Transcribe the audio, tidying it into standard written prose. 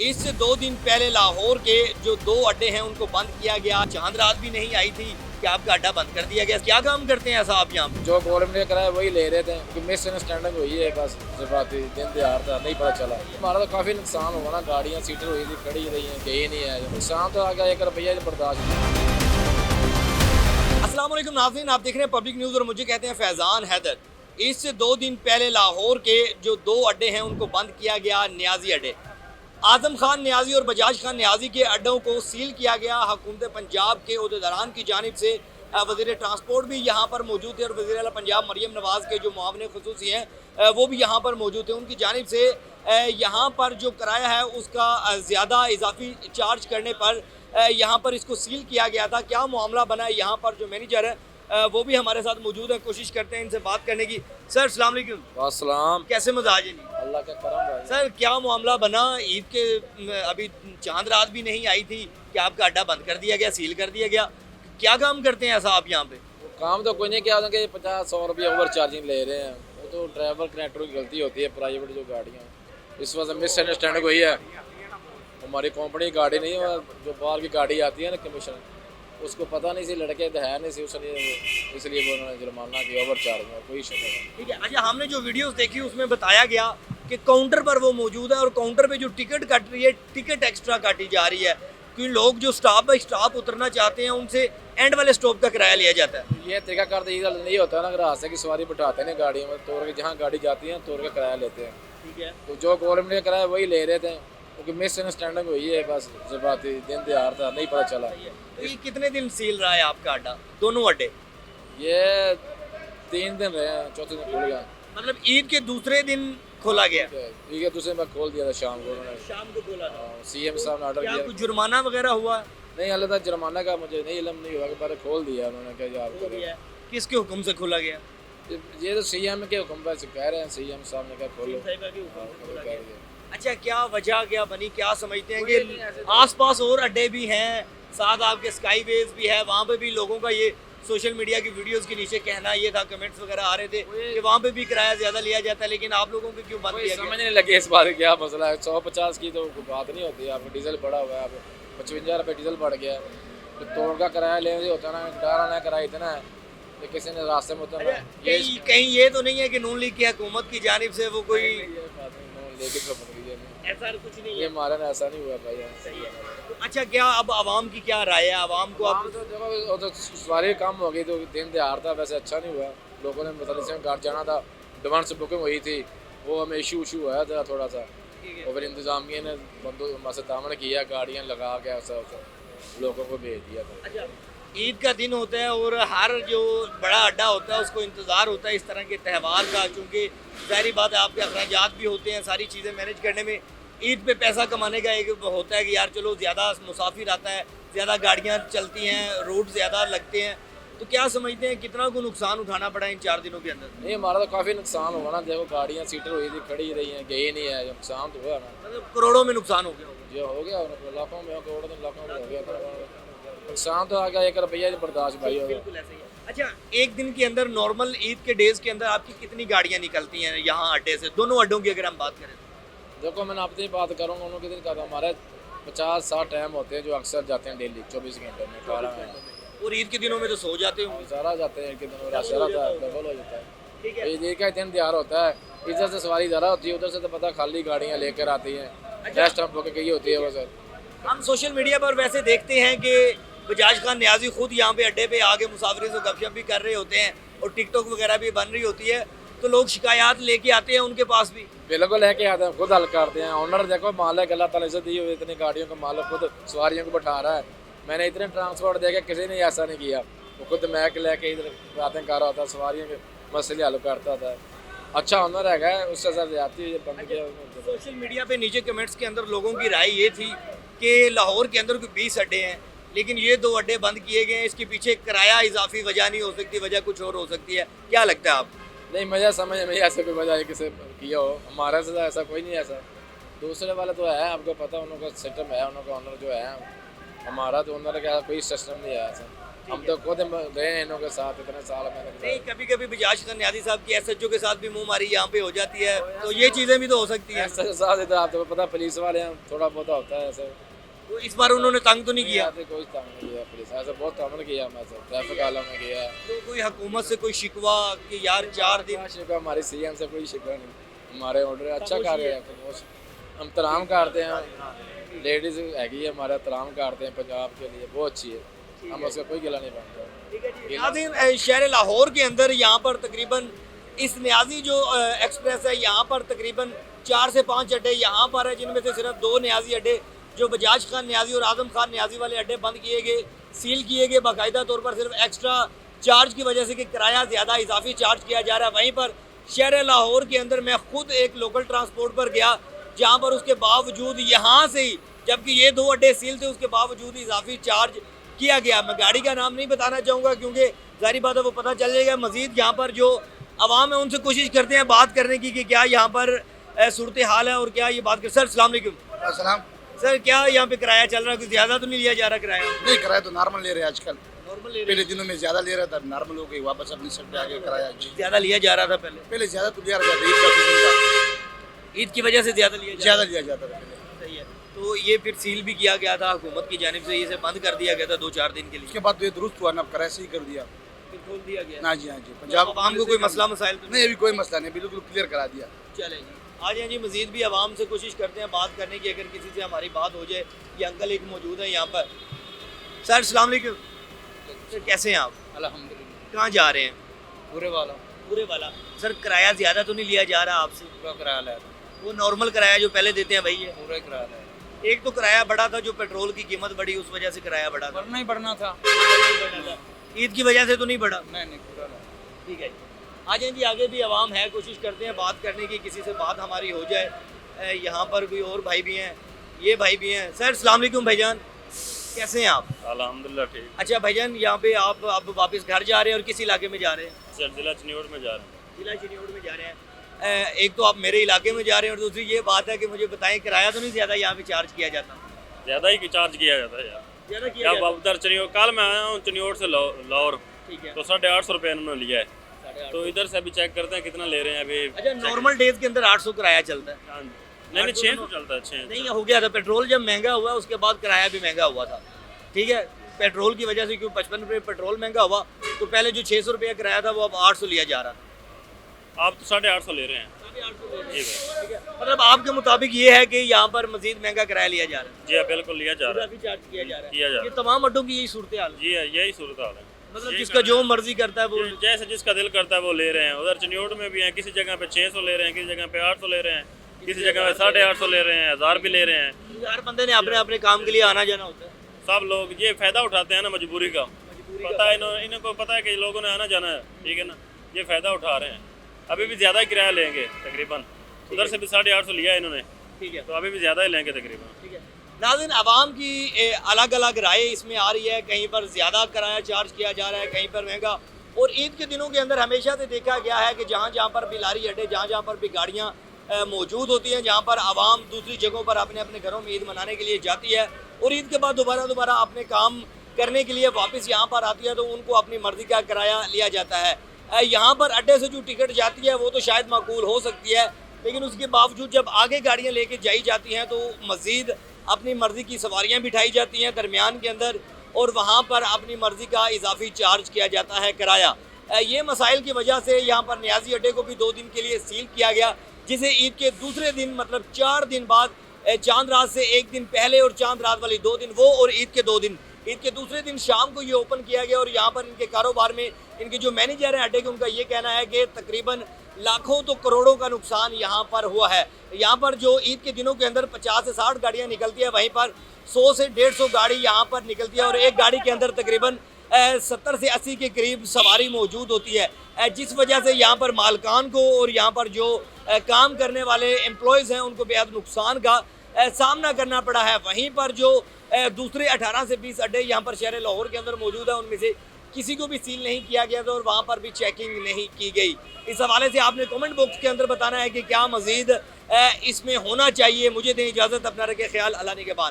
इससे 2 दिन पहले लाहौर के जो 2 अड्डे हैं उनको बंद किया गया। चांद रात भी नहीं आई थी कि आपका अड्डा बंद कर दिया गया। क्या काम करते हैं साहब यहाँ पे? जो गवर्नमेंट ने कराया वही ले रहे थे कि मिस अंडरस्टैंडिंग हुई है, बस जबाती दिन दिहाड़ था, नहीं पता चला। हमारा तो काफ़ी नुकसान हुआ ना, गाड़ियाँ सीटर हुई थी, खड़ी रही हैं, गई नहीं है। नुकसान तो आ गया, 1 रुपया बर्दाश्त नहीं। अस्सलाम वालेकुम नाज़रीन, आप देख रहे हैं पब्लिक न्यूज़ और मुझे कहते हैं फैज़ान हैदर। इससे 2 दिन पहले लाहौर के जो 2 अड्डे हैं उनको बंद किया गया। न्याजी अड्डे, आज़म खान न्याजी और बजाज खान न्याजी के अड्डों को सील किया गया। हुकूमत पंजाब के ओहदेदारान की जानिब से वज़ीर ट्रांसपोर्ट भी यहाँ पर मौजूद थे और वज़ीर आला पंजाब मरियम नवाज़ के जो मुआविन खुसूसी हैं वो भी यहाँ पर मौजूद थे। उनकी जानिब से यहाँ पर जो किराया है उसका ज़्यादा इजाफी चार्ज करने पर यहाँ पर इसको सील किया गया था। क्या मामला बना है, यहाँ पर जो मैनेजर है वो भी हमारे साथ मौजूद है, कोशिश करते हैं इनसे बात करने की। सर अस्सलाम वालेकुम। अस्सलाम। कैसे मजाज है? अल्लाह का करम भाई। सर क्या मामला बना? ईद के अभी चांद रात भी नहीं आई थी कि आपका अड्डा बंद कर दिया गया, सील कर दिया गया। क्या काम करते हैं ऐसा आप यहाँ पे? काम तो कोई नहीं किया, 50-100 रुपये ओवर चार्जिंग ले रहे हैं। वो तो ड्राइवर कनेक्टर की गलती होती है, प्राइवेट जो गाड़ियाँ। इस वजह से मिसअंडरस्टैंडिंग हुई है। हमारी कंपनी की गाड़ी नहीं है, जो बाहर की गाड़ी आती है ना कमीशन, उसको पता नहीं सी, लड़के तो है नहीं सी, इसलिए वो उन्होंने जुर्माना किया ओवर चार्ज में। कोई इशू नहीं। ठीक है। अच्छा, हमने जो वीडियोस देखी उसमें बताया गया कि काउंटर पर वो मौजूद है और काउंटर पे जो टिकट कट रही है, टिकट एक्स्ट्रा काटी जा रही है क्योंकि लोग जो स्टॉप बाई स्टॉप उतरना चाहते हैं उनसे एंड वाले स्टॉप का किराया लिया जाता है। ये तरीका कार नहीं होता ना, अगर रास्ते की सवारी बिठाते हैं गाड़ियों में, तोड़ के जहाँ गाड़ी जाती है तोड़ के किराया लेते हैं। ठीक है। तो जो गवर्नमेंट ने कराया वही ले रहे थे, क्योंकि मिसअंडरस्टैंडिंग हुई है, बस जबाती दिन दिहाड़ था, नहीं पता चला। तो ये कितने दिन सील रहा है आपका अड्डा, दोनों अड्डे? ये 3 दिन रहे हैं, चौथे दिन खुल गया। मतलब ईद के दूसरे दिन खोला गया? ठीक है, दूसरे में खोल दिया था शाम को उन्होंने। शाम को खोला था। सीएम साहब ने ऑर्डर क्या किया। कुछ जुर्माना वगैरह हुआ? नहीं, हाल तक जुर्माना का मुझे नहीं इल्म नहीं हुआ, कि पहले खोल दिया उन्होंने, क्या यार करें। किसके हुक्म से खोला गया? ये तो सीएम के हुक्म पर कह रहे हैं, सीएम साहब ने कहा खोलो। अच्छा, क्या वजह क्या बनी, क्या समझते हैं कि आसपास और अड्डे भी हैं, साथ आपके स्काईवेज भी है, वहाँ पे भी लोगों का ये सोशल मीडिया की वीडियोस के नीचे कहना ये था, कमेंट्स वगैरह आ रहे थे कि वहाँ पे भी किराया ज़्यादा लिया जाता है, लेकिन आप लोगों को क्यों बंद किया गया? समझ नहीं लगे इस बात क्या मसला है। 150 की तो बात नहीं होती है, आपका डीजल बढ़ा हुआ है, आप 55 रुपये डीजल बढ़ गया है, तो तोड़ का किराया लेने होता ना, डाला ना किराया इतना है कि किसी ने रास्ते में उतरना। कहीं ये तो नहीं है कि नून लीग की हुकूमत की जानिब से वो कोई ऐसा कुछ नहीं ये है? हमारे में ऐसा नहीं हुआ भाई। सही है। तो अच्छा, क्या अब आवाम की क्या राय है? आवाम को आप तो सवारी कम हो गई, तो दिन दिहाड़ था, वैसे अच्छा नहीं हुआ। लोगों ने मतलब से घर जाना था, डिमांड से बुकिंग हुई थी, वो हमें इशू हुआ था थोड़ा सा। और फिर इंतजामिया ने बंदों से तामन किया, गाड़ियाँ लगा के ऐसा लोगों को भेज दिया था। अच्छा, ईद का दिन होता है और हर जो बड़ा अड्डा होता है उसको इंतज़ार होता है इस तरह के त्यौहार का, क्योंकि ज़ाहिर बात है आपके अखराजात भी होते हैं, सारी चीज़ें मैनेज करने में। ईद पे पैसा कमाने का एक होता है कि यार चलो ज़्यादा मुसाफिर आता है, ज़्यादा गाड़ियाँ चलती हैं, रोड ज़्यादा लगते हैं, तो क्या समझते हैं कितना को नुकसान उठाना पड़ा इन 4 दिनों के अंदर? नहीं, हमारा तो काफ़ी नुकसान हुआ ना। देखो गाड़ियाँ सीटर हुई थी, खड़ी रही हैं, गई नहीं है, नुकसान तो हुआ ना। मतलब करोड़ों में नुकसान हो गया होगा। जो हो गया लाखों में, करोड़ों में, लाखों में हो गया था। नुकसान तो आ गया, 1 रुपया बर्दाश्त भाई होगा। बिल्कुल ऐसा ही है। अच्छा, एक दिन के अंदर नॉर्मल ईद के डेज़ के अंदर आपकी कितनी गाड़ियाँ निकलती हैं यहाँ अड्डे से, दोनों अड्डों की अगर हम बात करें? देखो मैं अपनी बात करूँगा, उन्होंने कितने कहा, हमारे 50-60 टाइम होते हैं जो अक्सर जाते हैं डेली 24 घंटे में, 12 में। और ईद के दिनों में तो सो जाते हो? सारा जाते हैं, एक दिन रास्ता रहता है, डबल हो जाता है। ठीक है। ईद का दिन दिहाड़ होता है, इधर से सवारी ज़्यादा होती है, उधर से तो पता खाली गाड़ियाँ लेकर आती हैं, रेस्ट हम लोग की होती है वो सर। हम सोशल मीडिया पर वैसे देखते हैं कि बजाज खान न्याजी खुद यहाँ पे अड्डे पे आके मुसाफिरों से गपशप भी कर रहे होते हैं और टिकटॉक वगैरह भी बन रही होती है, तो लोग शिकायत लेके आते हैं उनके पास भी। बिल्कुल लेके आते हैं, खुद हल करते हैं। ऑनर देखो मालिक अल्लाह ताला से दी हुई इतनी गाड़ियों का मालिक खुद सवारियों को बैठा रहा है। मैंने इतने ट्रांसपोर्ट देखे, किसी ने ऐसा नहीं किया। वो खुद मैक लेके इधर बातें कर रहा था, सवारियों के मसले हल करता था। अच्छा ऑनर है, उससे सर जाती है बंद किया। सोशल मीडिया पे नीचे कमेंट्स के अंदर लोगों की राय ये थी कि लाहौर के अंदर कोई 20 अड्डे हैं, लेकिन ये 2 अड्डे बंद किए गए हैं, इसके पीछे किराया इजाफी वजह नहीं हो सकती, वजह कुछ और हो सकती है। क्या लगता है आप? नहीं, मुझे समझ में ऐसे कोई वजह किसे किया हो, हमारे से ऐसा कोई नहीं। ऐसा दूसरे वाले तो है, आपको पता उनका सिस्टम है, उनका ऑनर जो है। हमारा तो ऑनर का कोई सिस्टम नहीं है ऐसा। हम तो खुद गए हैं इनों के साथ इतने साल मैंने नहीं, कभी कभी बजाज खान नियाज़ी साहब की एसएचओ के साथ भी मुंह मारी यहाँ पे हो जाती है, तो ये चीज़ें भी तो हो सकती हैं। ऐसे साथ इधर आपको पता पुलिस वाले हैं थोड़ा बहुत होता है ऐसे तो इस बार उन्होंने तंग तो नहीं किया? यहाँ पे कोई काम नहीं किया पुलिस ऐसे बहुत काम किया मैं ट्रैफिक वालों ने किया तो कोई हुकूमत से कोई शिकवा कि यार 4 दिन? शिकवा हमारी सीएम से कोई शिकवा नहीं हमारे ऑर्डर अच्छा कर रहे हैं हम तराम करते हैं लेडीज हैगी है हमारा तराम करते हैं पंजाब के लिए बहुत अच्छी है हम उसका कोई गिला नहीं बनता। नाज़रीन, शहर लाहौर के अंदर यहाँ पर तकरीबन इस न्याजी जो एक्सप्रेस है यहाँ पर तकरीबन 4 से 5 अड्डे यहाँ पर है, जिनमें से सिर्फ 2 न्याजी अड्डे जो बजाज खान न्याजी और आजम खान न्याजी वाले अड्डे बंद किए गए, सील किए गए बाकायदा तौर पर, सिर्फ एक्स्ट्रा चार्ज की वजह से कि किराया ज़्यादा इजाफी चार्ज किया जा रहा है। वहीं पर शहर लाहौर के अंदर मैं खुद एक लोकल ट्रांसपोर्ट पर गया जहाँ पर उसके बावजूद यहाँ से ही, जबकि ये 2 अड्डे सील थे, उसके बावजूद इजाफी चार्ज किया गया। मैं गाड़ी का नाम नहीं बताना चाहूँगा क्योंकि जाहिर बात है वो पता चल जाएगा। मज़ीद यहाँ पर जो अवाम है उनसे कोशिश करते हैं बात करने की कि क्या यहाँ पर सूरत हाल है और क्या ये बात कर। सर अस्सलाम वालेकुम। अस्सलाम। सर क्या यहाँ पे किराया चल रहा है? कुछ ज़्यादा तो नहीं लिया जा रहा किराया? नहीं, किराया तो नॉर्मल ले रहे हैं आजकल। नॉर्मल ले रहे पहले दिनों में ज़्यादा ले रहा था, नॉर्मल हो गई, वापस अपनी सब पे आ गया किराया जी। ज़्यादा लिया जा रहा था पहले? पहले ज़्यादा तो लिया रहा था, ईद का सीजन था, ईद की वजह से ज़्यादा लिया ज़्यादा लिया जाता था पहले। सही है। तो ये फिर सील भी किया गया था हुकूमत की जानिब से, इसे बंद कर दिया गया था 2-4 दिन के लिए, उसके बाद तो ये दुरुस्त हुआ ना, अब किराया सही कर दिया। फिर खोल दिया गया। हाँ जी, हाँ जी। पंजाब आवाम को कोई मसला मसाइल तो नहीं, अभी कोई मसला नहीं, बिल्कुल क्लियर करा दिया। चले जी, आ जाए जी। मज़ीद भी आवाम से कोशिश करते हैं बात करने की, अगर किसी से हमारी बात हो जाए। ये अंकल एक मौजूद है यहाँ पर। सर अस्सलाम वालेकुम। सर कैसे हैं आप? अल्हम्दुलिल्लाह। कहाँ जा रहे हैं? पूरे वाला पूरे वाला। सर किराया ज़्यादा तो नहीं लिया जा रहा आपसे? पूरा किराया ले वो नॉर्मल किराया जो पहले देते हैं वही है? पूरा किराया ले एक तो किराया बढ़ा था, जो पेट्रोल की कीमत बढ़ी उस वजह से किराया बढ़ा था। बढ़ना ही बढ़ना था। ईद की वजह से तो नहीं बढ़ा? नहीं पूरा ले। ठीक है जी। आ जाए जी, आगे भी आवाम है, कोशिश करते हैं बात करने की, किसी से बात हमारी हो जाए। यहाँ पर कोई और भाई भी हैं, ये भाई भी हैं। सर अस्सलाम वालेकुम भाईजान, कैसे हैं आप? अल्हम्दुलिल्लाह ठीक। अच्छा भाईजान, यहाँ पे आप अब वापस घर जा रहे हैं और किस इलाके में जा रहे हैं? सर जिला चिन्योड़ में जा रहे हैं। जिला चिन्योड़ में जा रहे हैं। एक तो आप मेरे इलाके में जा रहे हैं और दूसरी ये बात है कि मुझे बताएं किराया तो नहीं ज़्यादा यहाँ पे चार्ज किया जाता? ज़्यादा ही चार्ज किया जाता है यार। ज़्यादा किया जब जाता? अब उधर चिन्योड़, कल मैं आया हूँ चिन्योड़ से लाहौर, ठीक है। तो 850 रुपये इन्होंने लिया है। 850। तो इधर से अभी चेक करते हैं कितना ले रहे हैं अभी। अच्छा, नॉर्मल डेज के अंदर 800 किराया चलता है? हाँ, नहीं 600 चलता है। 600 नहीं, हो गया था पेट्रोल जब महंगा हुआ उसके बाद किराया भी महंगा हुआ था। ठीक है, पेट्रोल की वजह से, क्यों 55 रुपये पेट्रोल महंगा हुआ तो पहले जो 600 रुपया किराया था वो अब 800 लिया जा रहा था। आप तो 850 ले रहे हैं। जी भाई। ठीक है, मतलब आपके मुताबिक ये है कि यहाँ पर मजीद महंगा किराया लिया जा रहा है? जी हाँ, बिल्कुल लिया जा रहा है। चार्ज किया जा रहा है? किया जा रहा ये है। तमाम अड्डों की यही सूरत हाल है? जी हाँ, यही सूरत हाल है। मतलब यही जिसका जो मर्जी करता है वो? जैसे जिसका दिल करता है वो ले रहे हैं। उधर चिन्योड़ में भी हैं, किसी जगह पे 600 ले रहे हैं, किसी जगह पे 800 ले रहे हैं, किसी जगह पे 850 ले रहे हैं, 1000 भी ले रहे हैं। हर बंदे ने अपने अपने काम के लिए आना जाना होता है। सब लोग ये फ़ायदा उठाते हैं ना मजबूरी का। पता है इनको पता है कि लोगों ने आना जाना है, ठीक है ना, ये फ़ायदा उठा रहे हैं। अभी भी ज़्यादा ही किराया लेंगे तकरीबन, उधर से भी 850 लिया है इन्होंने, ठीक है, तो अभी भी ज़्यादा ही लेंगे तकरीबन। ठीक है। नाज़रीन, आवाम की अलग अलग राय इसमें आ रही है। कहीं पर ज़्यादा किराया चार्ज किया जा रहा है, कहीं पर महंगा। और ईद के दिनों के अंदर हमेशा से देखा गया है कि जहाँ जहाँ पर भी लारी अड्डे, जहाँ जहाँ पर भी गाड़ियाँ मौजूद होती हैं, जहाँ पर आवाम दूसरी जगहों पर अपने अपने घरों में ईद मनाने के लिए जाती है और ईद के बाद दोबारा अपने काम करने के लिए वापस यहाँ पर आती है, तो उनको अपनी मर्ज़ी का किराया लिया जाता है। यहाँ पर अड्डे से जो टिकट जाती है वो तो शायद माकूल हो सकती है, लेकिन उसके बावजूद जब आगे गाड़ियाँ लेके जाई जाती हैं तो मज़ीद अपनी मर्ज़ी की सवारियाँ बिठाई जाती हैं दरमियान के अंदर, और वहाँ पर अपनी मर्ज़ी का इजाफी चार्ज किया जाता है किराया। ये मसाइल की वजह से यहाँ पर न्याजी अड्डे को भी 2 दिन के लिए सील किया गया, जिसे ईद के दूसरे दिन मतलब 4 दिन बाद, चांद रात से 1 दिन पहले और चांद रात वाली 2 दिन वो, और ईद के 2 दिन, ईद के दूसरे दिन शाम को ये ओपन किया गया। और यहाँ पर इनके कारोबार में इनके जो मैनेजर हैं अड्डे के, उनका ये कहना है कि तकरीबन लाखों तो करोड़ों का नुकसान यहाँ पर हुआ है। यहाँ पर जो ईद के दिनों के अंदर 50 से 60 गाड़ियाँ निकलती है, वहीं पर 100 से 150 गाड़ी यहाँ पर निकलती है, और एक गाड़ी के अंदर तकरीबन 70 से 80 के करीब सवारी मौजूद होती है, जिस वजह से यहाँ पर मालकान को और यहाँ पर जो काम करने वाले एम्प्लॉयज़ हैं उनको बेहद नुकसान का सामना करना पड़ा है। वहीं पर जो दूसरे 18 से 20 अड्डे यहाँ पर शहर लाहौर के अंदर मौजूद है, उनमें से किसी को भी सील नहीं किया गया था और वहाँ पर भी चेकिंग नहीं की गई। इस हवाले से आपने कमेंट बॉक्स के अंदर बताना है कि क्या मज़ीद इसमें होना चाहिए। मुझे दें इजाज़त, अपना रखें ख्याल, अल्लाह निगहबान।